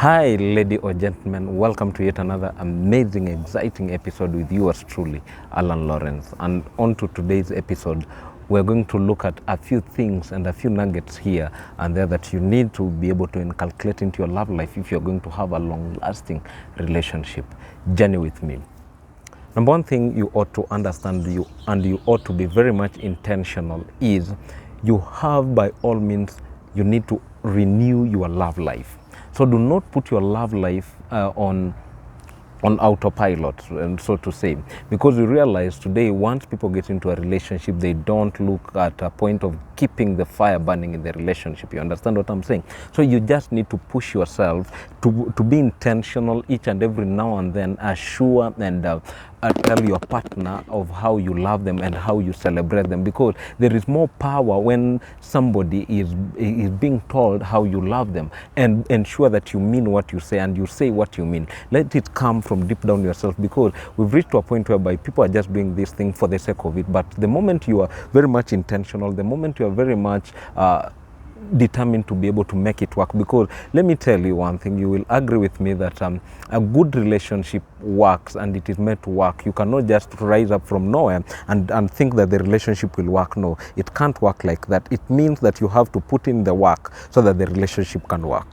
Hi, lady or gentlemen, welcome to yet another amazing, exciting episode with yours truly, Alan Lawrence. And on to today's episode, we're going to look at a few things and a few nuggets here and there that you need to be able to inculcate into your love life if you're going to have a long-lasting relationship. Journey with me. Number one thing you ought to understand, you ought to be very much intentional, is you have, by all means, you need to renew your love life. So do not put your love life on autopilot, and so to say, because we realize today, once people get into a relationship, they don't look at a point of keeping the fire burning in the relationship. You understand what I'm saying? So you just need to push yourself to be intentional each and every now and then, assure and tell your partner of how you love them and how you celebrate them, because there is more power when somebody is being told how you love them, and ensure that you mean what you say and you say what you mean. Let it come from deep down yourself, because we've reached to a point whereby people are just doing this thing for the sake of it. But the moment you are very much intentional, the moment you are very much determined to be able to make it work, because let me tell you one thing, you will agree with me that a good relationship works, and it is meant to work. You cannot just rise up from nowhere and think that the relationship will work. No, it can't work like that. It means that you have to put in the work so that the relationship can work.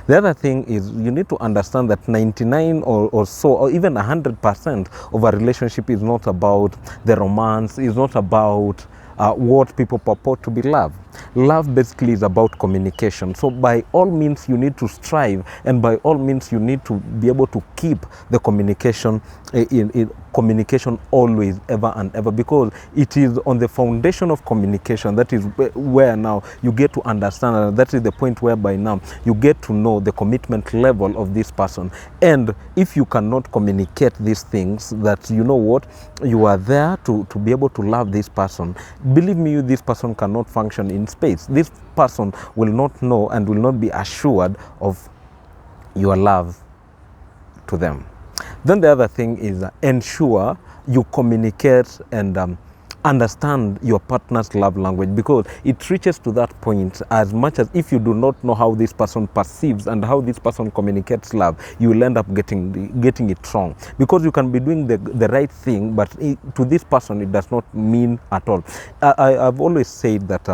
The other thing is, you need to understand that 99 or so, or even 100% of a relationship is not about the romance, is not about what people purport to be love. Love basically is about communication. So by all means, you need to strive, and by all means, you need to be able to keep the communication in communication always, ever and ever, because it is on the foundation of communication that is where now you get to understand, and that is the point whereby now you get to know the commitment level of this person. And if you cannot communicate these things, that you know what, you are there to be able to love this person, believe me, this person cannot function in space. This person will not know and will not be assured of your love to them. Then the other thing is ensure you communicate and understand your partner's love language, because it reaches to that point, as much as if you do not know how this person perceives and how this person communicates love, you will end up getting it wrong, because you can be doing the right thing, but to this person it does not mean at all. I've always said that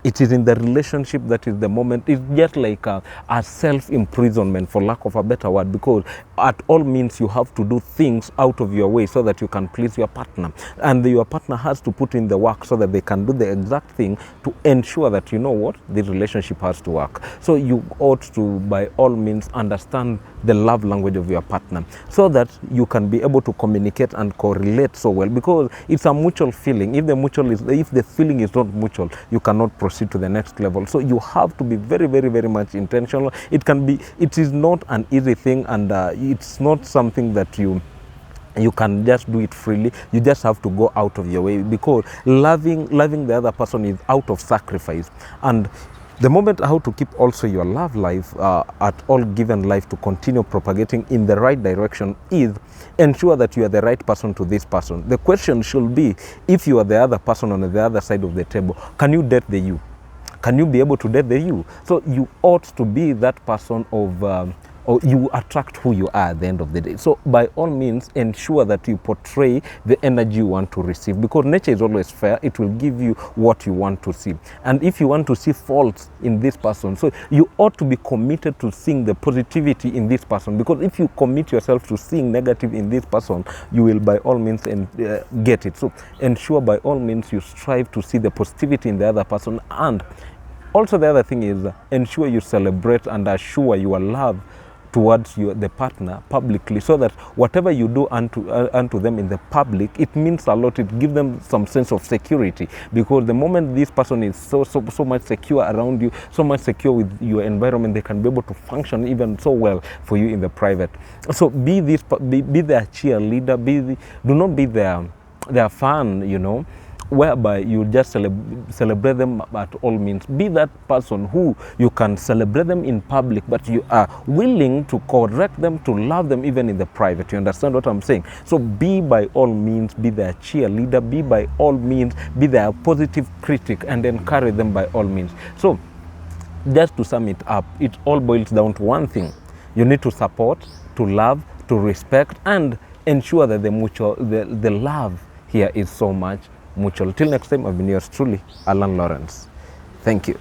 it is in the relationship that is the moment. It's just like a self-imprisonment, for lack of a better word, because at all means you have to do things out of your way so that you can please your partner, and your partner has to put in the work so that they can do the exact thing to ensure that, you know what, the relationship has to work. So you ought to, by all means, understand the love language of your partner, so that you can be able to communicate and correlate so well, because it's a mutual feeling. If the feeling is not mutual, you cannot proceed to the next level. So you have to be very, very, very much intentional. It is not an easy thing, and it's not something that you can just do it freely. You just have to go out of your way, because loving the other person is out of sacrifice. And the moment how to keep also your love life at all given life to continue propagating in the right direction is ensure that you are the right person to this person. The question should be, if you are the other person on the other side of the table, can you date the you? Can you be able to date the you? So you ought to be that person of or you attract who you are at the end of the day. So by all means, ensure that you portray the energy you want to receive, because nature is always fair. It will give you what you want to see. And if you want to see faults in this person, so you ought to be committed to seeing the positivity in this person, because if you commit yourself to seeing negative in this person, you will by all means get it. So ensure by all means you strive to see the positivity in the other person. And also the other thing is ensure you celebrate and assure your love towards the partner publicly, so that whatever you do unto them in the public, it means a lot. It gives them some sense of security, because the moment this person is so much secure around you, so much secure with your environment, they can be able to function even so well for you in the private. So be their cheerleader. Do not be their fan, you know, whereby you just celebrate them at all means. Be that person who you can celebrate them in public, but you are willing to correct them, to love them even in the private. You understand what I'm saying? So be by all means, be their cheerleader, be by all means, be their positive critic, and encourage them by all means. So just to sum it up, it all boils down to one thing. You need to support, to love, to respect, and ensure that the love here is so much mutual. Till next time, I've been yours truly, Alan Lawrence. Thank you.